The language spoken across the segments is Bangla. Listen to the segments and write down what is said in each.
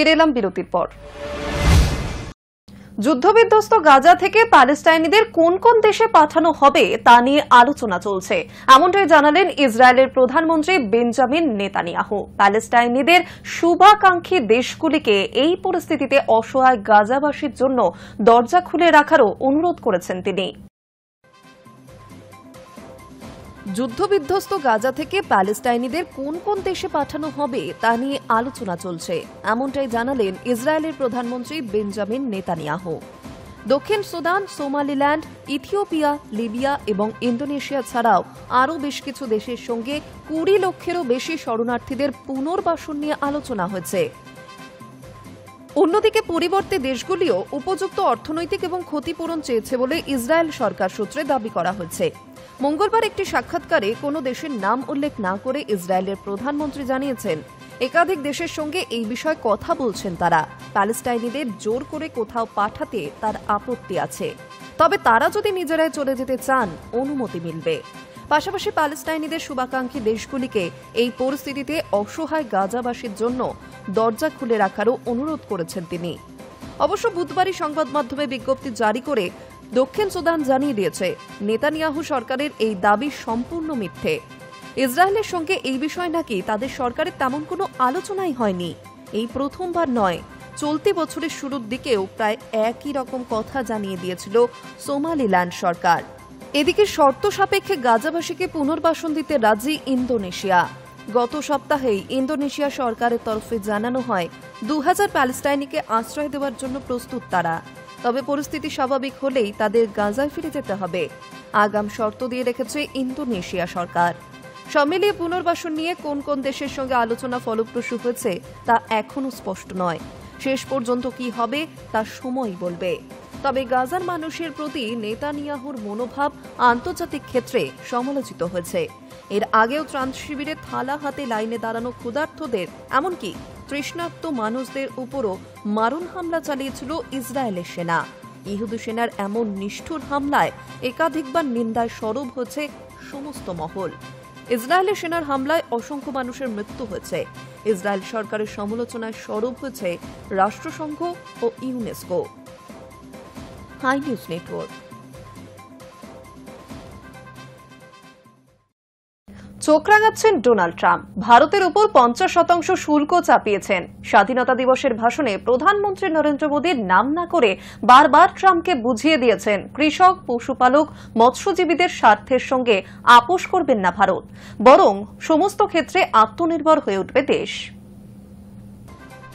ফিরে এলাম বিরতির পর। যুদ্ধবিধ্বস্ত গাজা থেকে প্যালেস্টাইনিদের কোন কোন দেশে পাঠানো হবে তা নিয়ে আলোচনা চলছে, এমনটাই জানালেন ইসরায়েলের প্রধানমন্ত্রী বেঞ্জামিন নেতানিয়াহু। প্যালেস্টাইনিদের শুভাকাঙ্ক্ষী দেশগুলিকে এই পরিস্থিতিতে অসহায় গাজাবাসীর জন্য দরজা খুলে রাখারও অনুরোধ করেছেন তিনি। যুদ্ধবিধ্বস্ত গাজা থেকে প্যালেস্টাইনিদের কোন কোন দেশে পাঠানো হবে তা নিয়ে আলোচনা চলছে, এমনটাই জানালেন ইসরায়েলের প্রধানমন্ত্রী বেঞ্জামিন নেতানিয়াহু। দক্ষিণ সুদান, সোমালিল্যান্ড, ইথিওপিয়া, লিবিয়া এবং ইন্দোনেশিয়া ছাড়াও আরও বেশ কিছু দেশের সঙ্গে 20 লক্ষেরও বেশি শরণার্থীদের পুনর্বাসন নিয়ে আলোচনা হয়েছে। অন্যদিকে পরিবর্তে দেশগুলিও উপযুক্ত অর্থনৈতিক এবং ক্ষতিপূরণ চেয়েছে বলে ইসরায়েল সরকার সূত্রে দাবি করা হয়েছে। মঙ্গলবার একটি সাক্ষাৎকারে কোনো দেশের নাম উল্লেখ না করে ইসরায়েলের প্রধানমন্ত্রী জানিয়েছেন, একাধিক দেশের সঙ্গে এই বিষয়ে কথা বলছেন তারা। প্যালেস্টাইনিদের জোর করে কোথাও পাঠাতে তার আপত্তি আছে, তবে তারা যদি নিজেরাই চলে যেতে চান অনুমতি মিলবে। পাশাপাশি প্যালেস্টাইনিদের শুভাকাঙ্ক্ষী দেশগুলিকে এই পরিস্থিতিতে অসহায় গাজাবাসীর জন্য দরজা খুলে রাখারও অনুরোধ করেছেন তিনি। অবশ্য বুধবারই সংবাদ মাধ্যমে বিজ্ঞপ্তি জারি করে দক্ষিণ সুদান জানিয়ে দিয়েছে, নেতানিয়াহু সরকারের এই দাবি সম্পূর্ণ মিথ্যে। ইসরায়েলের সঙ্গে এই বিষয় নাকি তাদের সরকারের তেমন কোনো আলোচনাই হয়নি। এই প্রথমবার নয়, চলতি বছরের শুরুর দিকেও প্রায় একই রকম কথা জানিয়ে দিয়েছিল সোমালিল্যান্ড সরকার। এদিকে শর্ত সাপেক্ষে গাজাবাসীকে পুনর্বাসন দিতে রাজি ইন্দোনেশিয়া। গত সপ্তাহেই ইন্দোনেশিয়া সরকারের তরফে জানানো হয় 2000 প্যালেস্টাইনিকে আশ্রয় দেওয়ার জন্য প্রস্তুত তারা, তবে পরিস্থিতি স্বাভাবিক হলেই তাদের গাজায় ফিরে যেতে হবে। আগাম শর্ত দিয়ে রেখেছে ইন্দোনেশিয়া সরকার। সব মিলিয়ে পুনর্বাসন নিয়ে কোন কোন দেশের সঙ্গে আলোচনা ফলপ্রসূ হয়েছে তা এখনও স্পষ্ট নয়। শেষ পর্যন্ত কি হবে তা সময় বলবে। তবে গাজার মানুষের প্রতি নেতানিয়াহুর মনোভাব আন্তর্জাতিক ক্ষেত্রে সমালোচিত হয়েছে। এর আগেও ত্রাণ শিবিরে থালা হাতে লাইনে দাঁড়ানো ক্ষুধার্তদের, এমনকি তৃষ্ণার্ত মানুষদের উপরও মারণ হামলা চালিয়েছিল ইসরায়েলের সেনা। ইহুদি সেনার এমন নিষ্ঠুর হামলায় একাধিকবার নিন্দায় সরব হয়েছে সমস্ত মহল। ইসরায়েলের সেনার হামলায় অসংখ্য মানুষের মৃত্যু হয়েছে। ইসরায়েল সরকারের সমালোচনায় সরব হয়েছে রাষ্ট্রসংঘ ও ইউনেস্কো। Hi News Network. চোখ রাঙাচ্ছেন ডোনাল্ড ট্রাম্প। ভারতের উপর 50% শুল্ক চাপিয়েছেন। স্বাধীনতা দিবসের ভাষণে প্রধানমন্ত্রী নরেন্দ্র মোদীর নাম না করে বারবার ট্রাম্পকে বুঝিয়ে দিয়েছেন, কৃষক, পশুপালক, মৎস্যজীবীদের স্বার্থের সঙ্গে আপোষ করবেন না ভারত, বরং সমস্ত ক্ষেত্রে আত্মনির্ভর হয়ে উঠবে দেশ।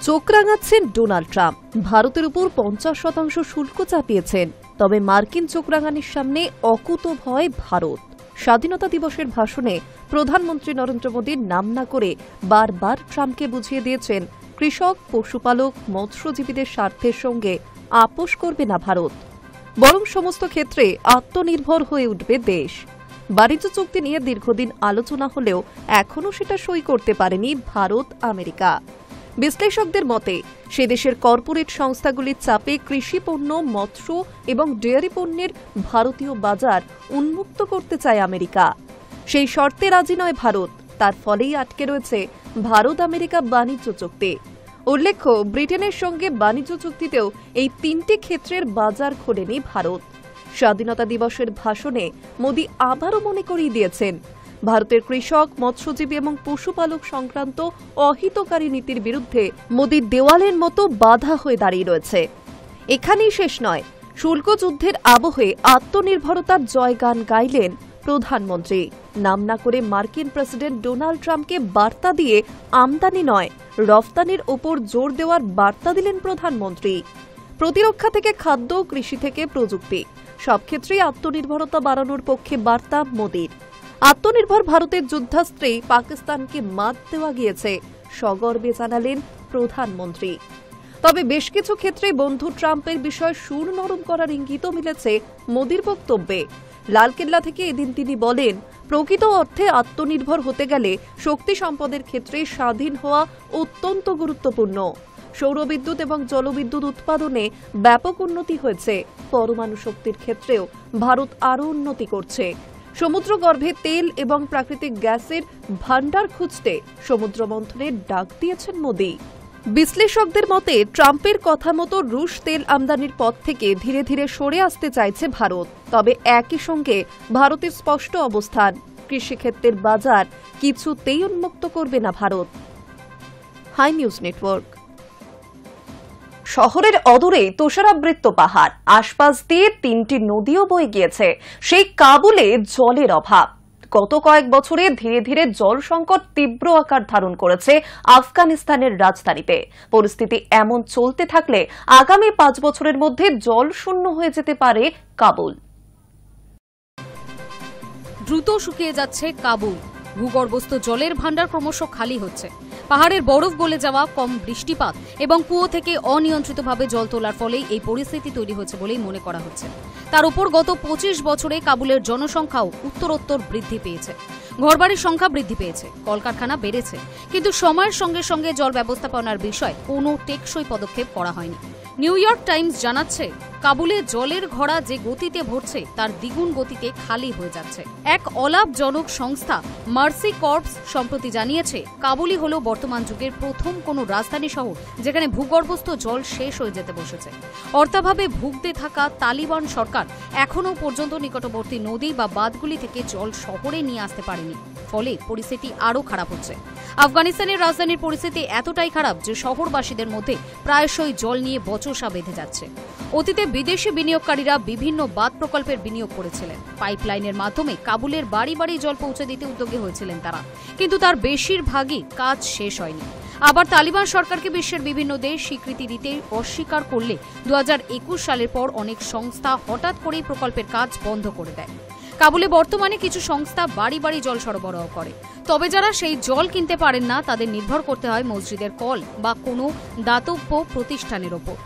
চোখ রাঙাচ্ছেন ডোনাল্ড ট্রাম্প। ভারতের উপর 50% শুল্ক চাপিয়েছেন, তবে মার্কিন চোখ রাঙানির সামনে অকুতোভয় ভারত। স্বাধীনতা দিবসের ভাষণে প্রধানমন্ত্রী নরেন্দ্র মোদীর নাম না করে বারবার ট্রাম্পকে বুঝিয়ে দিয়েছেন, কৃষক, পশুপালক, মৎস্যজীবীদের স্বার্থের সঙ্গে আপোষ করবে না ভারত, বরং সমস্ত ক্ষেত্রে আত্মনির্ভর হয়ে উঠবে দেশ। বাণিজ্য চুক্তি নিয়ে দীর্ঘদিন আলোচনা হলেও এখনও সেটা সই করতে পারেনি ভারত, আমেরিকা। বিশ্লেষকদের মতে সে দেশের কর্পোরেট সংস্থাগুলির চাপে কৃষি পণ্য, মৎস্য এবং ডেয়ারি পণ্যের ভারতীয় বাজার উন্মুক্ত করতে চায় আমেরিকা। সেই শর্তে রাজি নয় ভারত, তার ফলেই আটকে রয়েছে ভারত আমেরিকা বাণিজ্য চুক্তি। উল্লেখ্য, ব্রিটেনের সঙ্গে বাণিজ্য চুক্তিতেও এই 3টি ক্ষেত্রের বাজার খোলেনি ভারত। স্বাধীনতা দিবসের ভাষণে মোদী আবারও মনে করিয়ে দিয়েছেন, ভারতের কৃষক, মৎস্যজীবী এবং পশুপালক সংক্রান্ত অহিতকারী নীতির বিরুদ্ধে মোদী দেওয়ালের মতো বাধা হয়ে দাঁড়িয়ে রয়েছে। এখানেই শেষ নয়, শুল্ক যুদ্ধের আবহে আত্মনির্ভরতার জয়গান গাইলেন প্রধানমন্ত্রী। নাম না করে মার্কিন প্রেসিডেন্ট ডোনাল্ড ট্রাম্পকে বার্তা দিয়ে আমদানি নয়, রফতানির ওপর জোর দেওয়ার বার্তা দিলেন প্রধানমন্ত্রী। প্রতিরক্ষা থেকে খাদ্য, কৃষি থেকে প্রযুক্তি, সব ক্ষেত্রেই আত্মনির্ভরতা বাড়ানোর পক্ষে বার্তা মোদীর। আত্মনির্ভর ভারতের যুদ্ধাস্ত্রে পাকিস্তানকে মাত দেওয়া গিয়েছে, সগর্বে জানালেন প্রধানমন্ত্রী। তবে বেশ কিছু ক্ষেত্রে বন্ধু ট্রাম্পের বিষয় সুর নরম করার ইঙ্গিতও মিলেছে মোদীর বক্তব্যে। লালকেল্লা থেকে এদিন তিনি বলেন, প্রকৃত অর্থে আত্মনির্ভর হতে গেলে শক্তি সম্পদের ক্ষেত্রে স্বাধীন হওয়া অত্যন্ত গুরুত্বপূর্ণ। সৌরবিদ্যুৎ এবং জলবিদ্যুৎ উৎপাদনে ব্যাপক উন্নতি হয়েছে। পরমাণু শক্তির ক্ষেত্রেও ভারত আরও উন্নতি করছে। সমুদ্রগর্ভে তেল এবং প্রাকৃতিক গ্যাসের ভান্ডার খুঁজতে সমুদ্র মন্থনের ডাক দিয়েছেন মোদী। বিশ্লেষকদের মতে ট্রাম্পের কথা মতো রুশ তেল আমদানির পথ থেকে ধীরে ধীরে সরে আসতে চাইছে ভারত। তবে একই সঙ্গে ভারতের স্পষ্ট অবস্থান, কৃষিক্ষেত্রের বাজার কিছুতেই উন্মুক্ত করবে না ভারত। High News network. শহরের অদূরে তুষারাবৃত পাহাড়, আশপাশ দিয়ে 3টি নদীও বয়ে গিয়েছে। সেই কাবুলে জলের অভাব। গত কয়েক বছরে ধীরে ধীরে জল সংকট তীব্র আকার ধারণ করেছে আফগানিস্তানের রাজধানীতে। পরিস্থিতি এমন চলতে থাকলে আগামী 5 বছরের মধ্যে জল শূন্য হয়ে যেতে পারে কাবুল। দ্রুত শুকিয়ে যাচ্ছে কাবুল। ভূগর্ভস্থ জলের ভাণ্ডার ক্রমশ খালি হচ্ছে। পাহাড়ের বরফ গলে যাওয়া, কম বৃষ্টিপাত এবং কুয়ো থেকে অনিয়ন্ত্রিতভাবে জল তোলার ফলেই এই পরিস্থিতি তৈরি হয়েছে বলেই মনে করা হচ্ছে। তার উপর গত 25 বছরে কাবুলের জনসংখ্যাও উত্তরোত্তর বৃদ্ধি পেয়েছে। ঘরবাড়ির সংখ্যা বৃদ্ধি পেয়েছে, কলকারখানা বেড়েছে, কিন্তু সময়ের সঙ্গে সঙ্গে জল ব্যবস্থাপনার বিষয়ে কোনো টেকসই পদক্ষেপ করা হয়নি। নিউ ইয়র্ক টাইমস জানাচ্ছে, কাবুলে জলের ঘড়া যে গতিতে ভরছে তার দ্বিগুণ গতিতে খালি হয়ে যাচ্ছে। এক অলাভজনক সংস্থা মার্সি কর্পস সম্প্রতি জানিয়েছে, কাবুলই হল বর্তমান যুগের প্রথম কোনো রাজধানী শহর যেখানে ভূগর্ভস্থ জল শেষ হয়ে যেতে বসেছে। অর্থাভাবে ভুগতে থাকা তালিবান সরকার এখনও পর্যন্ত নিকটবর্তী নদী বা বাঁধগুলি থেকে জল শহরে নিয়ে আসতে পারেনি। ফলে পরিস্থিতি আরও খারাপ হচ্ছে। আফগানিস্তানের রাজধানীর পরিস্থিতি এতটাই খারাপ যে শহরবাসীদের মধ্যে প্রায়শই জল নিয়ে বচসা বেঁধে যাচ্ছে। অতীতে বিদেশি বিনিয়োগকারীরা বিভিন্ন বাঁধ প্রকল্পের বিনিয়োগ করেছিলেন। পাইপলাইনের মাধ্যমে কাবুলের বাড়ি বাড়ি জল পৌঁছে দিতে উদ্যোগী হয়েছিলেন তারা, কিন্তু তার বেশিরভাগই কাজ শেষ হয়নি। আবার তালিবান সরকারকে বিশ্বের বিভিন্ন দেশ স্বীকৃতি দিতে অস্বীকার করলে 2021 সালের পর অনেক সংস্থা হঠাৎ করেই প্রকল্পের কাজ বন্ধ করে দেয়। কাবুলে বর্তমানে কিছু সংস্থা বাড়ি বাড়ি জল সরবরাহ করে, তবে যারা সেই জল কিনতে পারেন না তাদের নির্ভর করতে হয় মসজিদের কল বা কোনো দাতব্য প্রতিষ্ঠানের ওপর।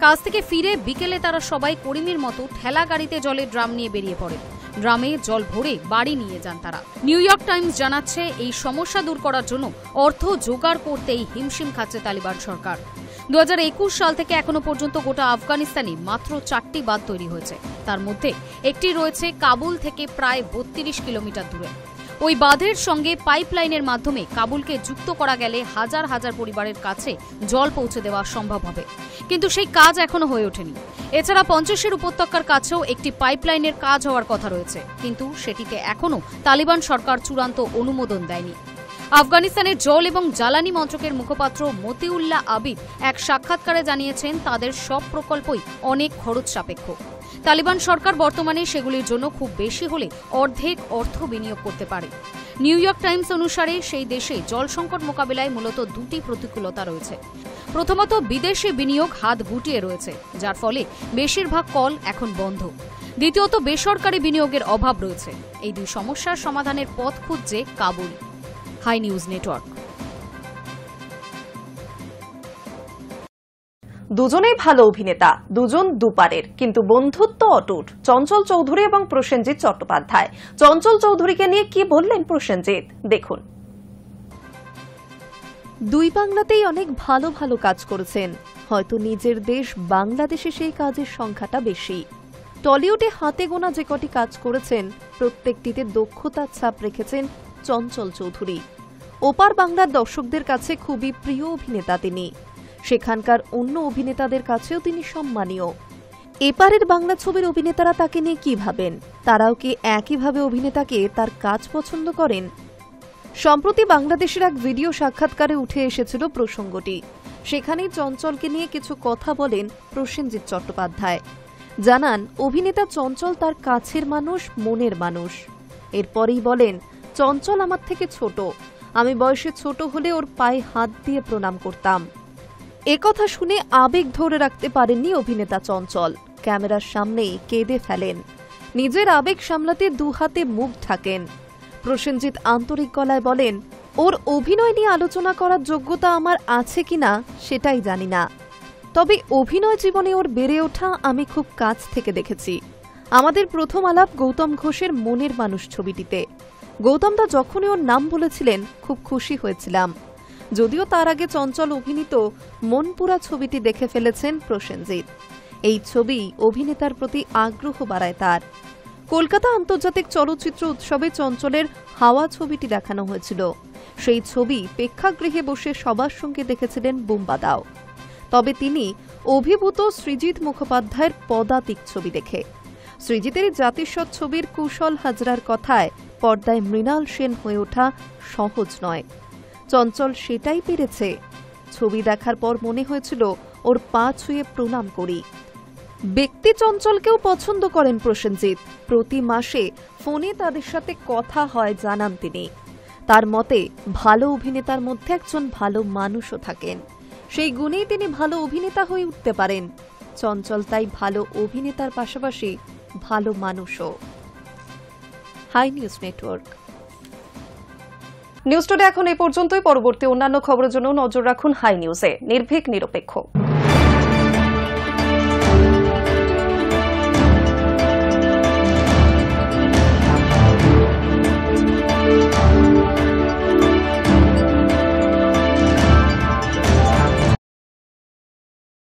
কাজ থেকে ফিরে বিকেলে তারা সবাই করিমের মতো ঠেলা গাড়িতে জলের ড্রাম নিয়ে বেরিয়ে পড়ে। ড্রামে জল ভরে বাড়ি নিয়ে যান তারা। নিউ ইয়র্ক টাইমস জানাচ্ছে, এই সমস্যা দূর করার জন্য অর্থ জোগাড় করতেই হিমশিম খাচ্ছে তালিবান সরকার। 2021 সাল থেকে এখনো পর্যন্ত গোটা আফগানিস্তানে মাত্র 4টি বাঁধ তৈরি হয়েছে। তার মধ্যে একটি রয়েছে কাবুল থেকে প্রায় 32 কিলোমিটার দূরে। ওই বাঁধের সঙ্গে পাইপলাইনের মাধ্যমে কাবুলকে যুক্ত করা গেলে হাজার হাজার পরিবারের কাছে জল পৌঁছে দেওয়া সম্ভব হবে, কিন্তু সেই কাজ এখনো হয়ে ওঠেনি। এছাড়া 50-এর উপত্যকার কাছেও একটি পাইপলাইনের কাজ হওয়ার কথা রয়েছে, কিন্তু সেটিতে এখনো তালিবান সরকার চূড়ান্ত অনুমোদন দেয়নি। আফগানিস্তানের জল এবং জ্বালানি মন্ত্রকের মুখপাত্র মতিউল্লাহ আবিদ এক সাক্ষাৎকারে জানিয়েছেন, তাদের সব প্রকল্পই অনেক খরচ সাপেক্ষ। তালিবান সরকার বর্তমানে সেগুলির জন্য খুব বেশি হলে অর্ধেক অর্থ বিনিয়োগ করতে পারে। নিউ ইয়র্ক টাইমস অনুসারে সেই দেশে জল সংকট মোকাবিলায় মূলত 2টি প্রতিকূলতা রয়েছে। প্রথমত, বিদেশি বিনিয়োগ হাত গুটিয়ে রয়েছে, যার ফলে বেশিরভাগ কল এখন বন্ধ। দ্বিতীয়ত, বেসরকারি বিনিয়োগের অভাব রয়েছে। এই দুই সমস্যার সমাধানের পথ খুঁজছে কাবুল। High News network. দুজনেই ভালো অভিনেতা, দুজন দুপারের, কিন্তু বন্ধুত্ব অটুট। চঞ্চল চৌধুরী এবং প্রসেনজিৎ চট্টোপাধ্যায়। চঞ্চল চৌধুরীকে নিয়ে কি বললেন প্রসেনজিৎ, দেখুন। দুই বাংলাতেই অনেক ভালো ভালো কাজ করেছেন। হয়তো নিজের দেশ বাংলাদেশে সেই কাজের সংখ্যাটা বেশি। টলিউডে হাতে গোনা যে কটি কাজ করেছেন, প্রত্যেকটিতে দক্ষতার ছাপ রেখেছেন চঞ্চল চৌধুরী। ওপার বাংলার দর্শকদের কাছে খুবই প্রিয় অভিনেতা তিনি। সেখানকার অন্য অভিনেতাদের কাছেও তিনি সম্মানীয়। এপারের বাংলা ছবির অভিনেতারা তাকে নিয়ে কি ভাবেন? তারাও কি একইভাবে অভিনেতাকে তার কাজ পছন্দ করেন? সম্প্রতি বাংলাদেশের এক ভিডিও সাক্ষাৎকারে উঠে এসেছিল প্রসঙ্গটি। সেখানেই চঞ্চলকে নিয়ে কিছু কথা বলেন প্রসেনজিৎ চট্টোপাধ্যায়। জানান, অভিনেতা চঞ্চল তার কাছের মানুষ, মনের মানুষ। এরপরেই বলেন, চঞ্চল আমার থেকে ছোট। আমি বয়সে ছোট হলে ওর পায়ে হাত দিয়ে প্রণাম করতাম। একথা শুনে আবেগ ধরে রাখতে পারেননি অভিনেতা চঞ্চল। ক্যামেরার সামনেই কেঁদে ফেলেন। নিজের আবেগ সামলাতে দুহাতে মুখ ঢাকেন। প্রসেনজিৎ আন্তরিক গলায় বলেন, ওর অভিনয় নিয়ে আলোচনা করার যোগ্যতা আমার আছে কিনা সেটাই জানি না, তবে অভিনয় জীবনে ওর বেড়ে ওঠা আমি খুব কাছ থেকে দেখেছি। আমাদের প্রথম আলাপ গৌতম ঘোষের মনের মানুষ ছবিটিতে। গৌতমদা যখনই ওর নাম বলেছিলেন খুব খুশি হয়েছিলাম। যদিও তার আগে চঞ্চল অভিনীত মনপুরা ছবিটি দেখে ফেলেছেন প্রসেনজিৎ। এই ছবি অভিনেতার প্রতি আগ্রহ বাড়ায় তার। কলকাতা আন্তর্জাতিক চলচ্চিত্র উৎসবে চঞ্চলের হাওয়া ছবিটি দেখানো হয়েছিল। সেই ছবি প্রেক্ষাগৃহে বসে সবার সঙ্গে দেখেছিলেন বুম্বা দাও। তবে তিনি অভিভূত সৃজিত মুখোপাধ্যায়ের পদাতিক ছবি দেখে। সৃজিতের জাতিস্বর ছবির কুশল হাজরার কথায় পর্দায় মৃণাল সেন হয়ে ওঠা সহজ নয়। চঞ্চল সেটাই পেরেছে। ছবি দেখার পর মনে হয়েছিল ওর পা ছুঁয়ে প্রণাম করি। ব্যক্তি চঞ্চলকেও পছন্দ করেন প্রসেনজিৎ। প্রতি মাসে ফোনে তাদের সাথে কথা হয় জানান তিনি। তার মতে ভালো অভিনেতার মধ্যে একজন ভালো মানুষও থাকেন, সেই গুণেই তিনি ভালো অভিনেতা হয়ে উঠতে পারেন। চঞ্চল তাই ভালো অভিনেতার পাশাপাশি ভালো মানুষও। Hi News Network. News today এখন এই পর্যন্তই। পরবর্তী অন্যান্য খবরের জন্য নজর রাখুন হাই নিউজে। নির্ভীক, নিরপেক্ষ।